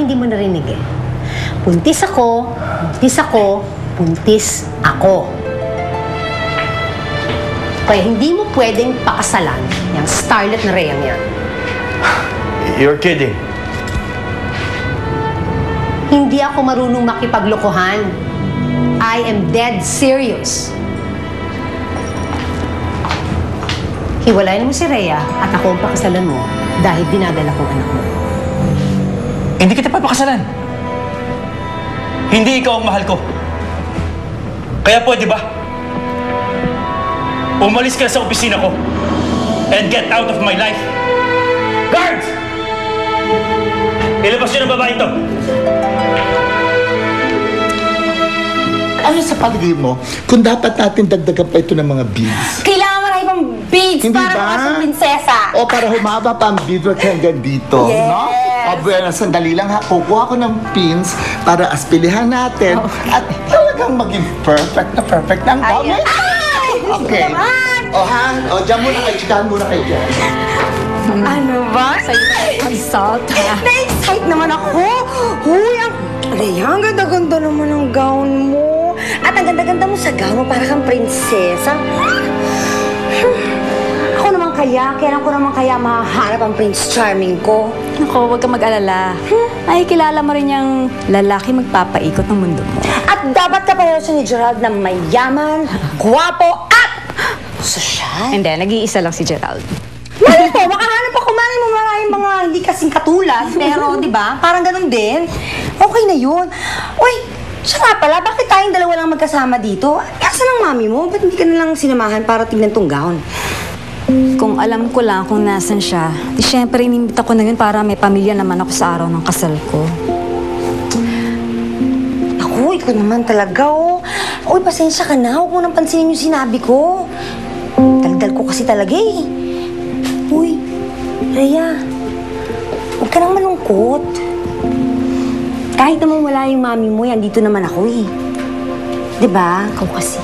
hindi mo narinig eh. Buntis ako, buntis ako, buntis ako. Kaya hindi mo pwedeng pakasalan yung starlet na Rhea yan. You're kidding. Hindi ako marunong makipaglokohan. I am dead serious. Hiwalayan mo si Rhea at ako ang pakasalan mo dahil dinadala kong anak mo. Hindi kita papakasalan. Hindi ikaw ang mahal ko. Kaya pwede ba? Umalis ka sa opisina ko and get out of my life. Guards! Ilabas niyo ng babae ito. Ano sa palagay mo, kung dapat natin dagdagan pa ito ng mga beads? Kailangan marami pang beads Hindi para ba? makasang prinsesa. O para humaba pa ang beadwork hanggang dito, Yes. no? O bueno, sandali lang ha. Kukuha ko ng pins para aspilihan natin at talagang maging perfect na ang gown. Ayan. Ay! Okay. Naman! O ha? O dyan muna kayo. Chikahan muna kayo dyan. Ano ba? Consult, ha? Na-excite naman ako. Huy, Rhea, ang ganda-ganda naman ang gown mo. At ang ganda-ganda mo sa gown mo, para kang prinsesa. Ako naman kailan ko naman kaya mahahanap ang Prince Charming ko? Naku, huwag kang mag-alala. Makikilala mo rin yung lalaki magpapaikot ng mundo mo. At dapat kapareho siya ni Gerald na mayaman, gwapo, at sosyal. Hindi, nag-iisa lang si Gerald. Mali po, makahanap ako maraming mga hindi kasing katulad, pero di ba, parang ganun din. Okay na yun. Uy, siya nga pala, bakit tayong dalawa lang magkasama dito? Asan ang mami mo? Ba't hindi ka na lang sinamahan para tignan tong gown? Kung alam ko lang kung nasan siya, di syempre inimbita ko na yun para may pamilya naman ako sa araw ng kasal ko. Ako, ikaw naman talaga, oh. Uy, pasensya ka na. Huwag mo nang pansinin yung sinabi ko. Daldal ko kasi talaga, eh. Uy, Rhea, huwag ka nang malungkot. Kahit naman wala yung mami mo, yan, dito naman ako, eh. Diba? Ikaw kasi.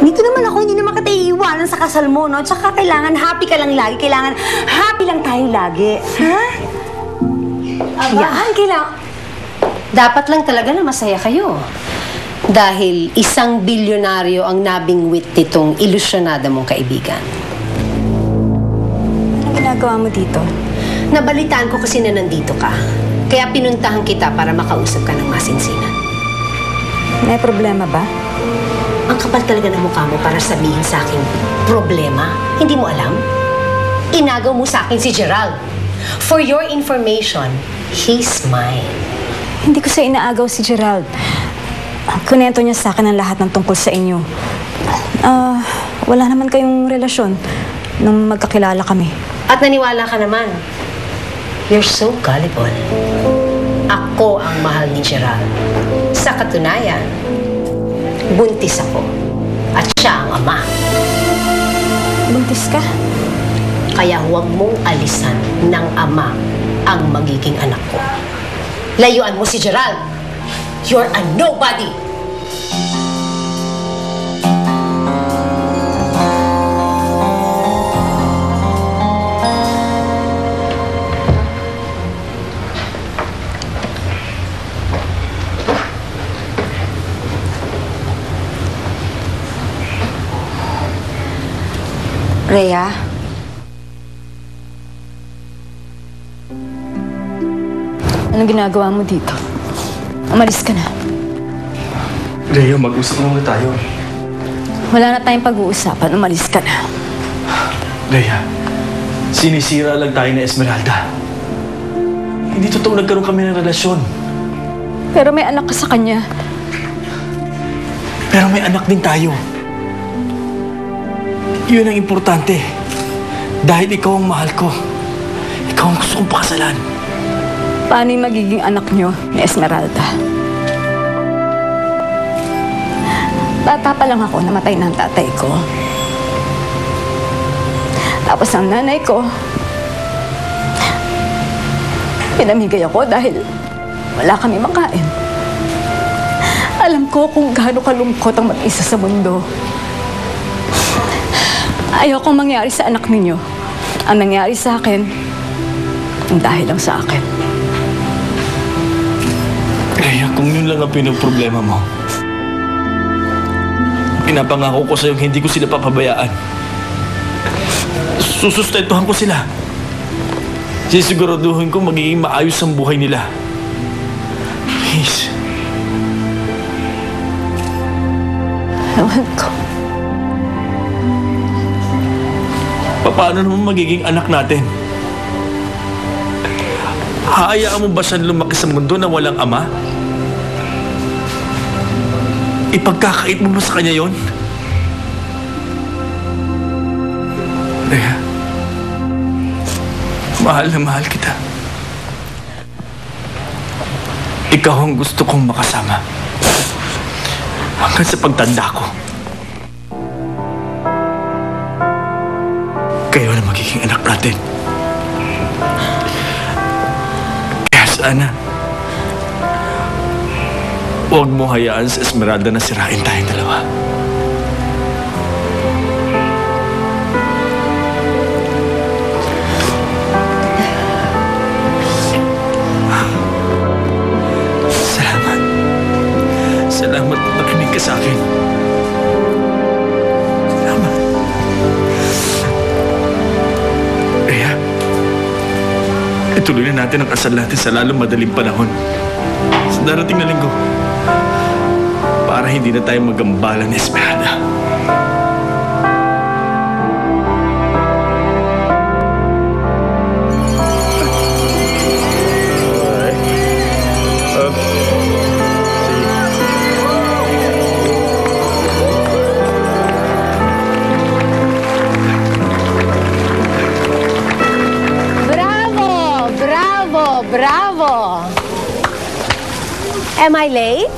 Dito naman ako, hindi naman kita iiwanan sa kasal mo, no? Tsaka kailangan happy ka lang lagi. Kailangan happy lang tayo lagi. Ha? Yan, kailangan. Dapat lang talaga na masaya kayo. Dahil isang bilyonaryo ang nabingwit nitong ilusyonada mong kaibigan. Anong ginagawa mo dito? Nabalitaan ko kasi na nandito ka. Kaya pinuntahan kita para makausap ka ng masinsinan. May problema ba? Ang kapal talaga ng mukha mo para sabihin sa akin, problema? Hindi mo alam? Inagaw mo sa akin si Gerald. For your information, he's mine. Hindi ko sa inaagaw si Gerald. Kunento niya sa akin ang lahat ng tungkol sa inyo. Wala naman kayong relasyon nung magkakilala kami. At naniwala ka naman. You're so gullible. Ako ang mahal ni Gerald. Sa katunayan, buntis ako. At siya ang ama. Buntis ka? Kaya huwag mong alisan ng ama ang magiging anak ko. Layuan mo si Gerald. You're a nobody. Rhea? Anong ginagawa mo dito? Umalis ka na. Rhea, mag-usap muna tayo. Wala na tayong pag-uusapan. Umalis ka na. Rhea, sinisira lang tayo na Esmeralda. Hindi totoo nagkaroon kami ng relasyon. Pero may anak ka sa kanya. Pero may anak din tayo. Yun ang importante. Dahil ikaw ang mahal ko. Ikaw ang gusto kong pakasalan. Paano yung magiging anak niyo ni Esmeralda? Bata pa lang ako, namatay na ang tatay ko. Tapos ang nanay ko, pinamigay ako dahil wala kami makain. Alam ko kung gaano kalungkot ang mag-isa sa mundo. Ayokong mangyari sa anak ninyo. Ang nangyari sa akin, ang dahil lang sa akin. lang ang pinoproblema mo. Pinapangako ko sa'yo hindi ko sila papabayaan. Susustentuhan ko sila. Sisiguraduhin ko magiging maayos ang buhay nila. Please. Ewan ko. Paano naman magiging anak natin? Hayaan mo ba siyang lumaki sa mundo na walang ama? Ipagkakait mo ba sa kanya yon? Rhea, mahal na mahal kita. Ikaw ang gusto kong makasama hanggang sa pagtanda ko. Kayo na magiging anak natin. Kaya sana, huwag mo hayaan sa Esmeralda na sirain tayong dalawa. Salamat. Salamat at nakinig ka sa akin. Salamat. Kaya, ituloy na natin ang kasal natin sa lalong madaling panahon. Sa darating na linggo. Para hindi na tayo magambala ni Esmeralda. Bravo! Bravo! Bravo! Am I late?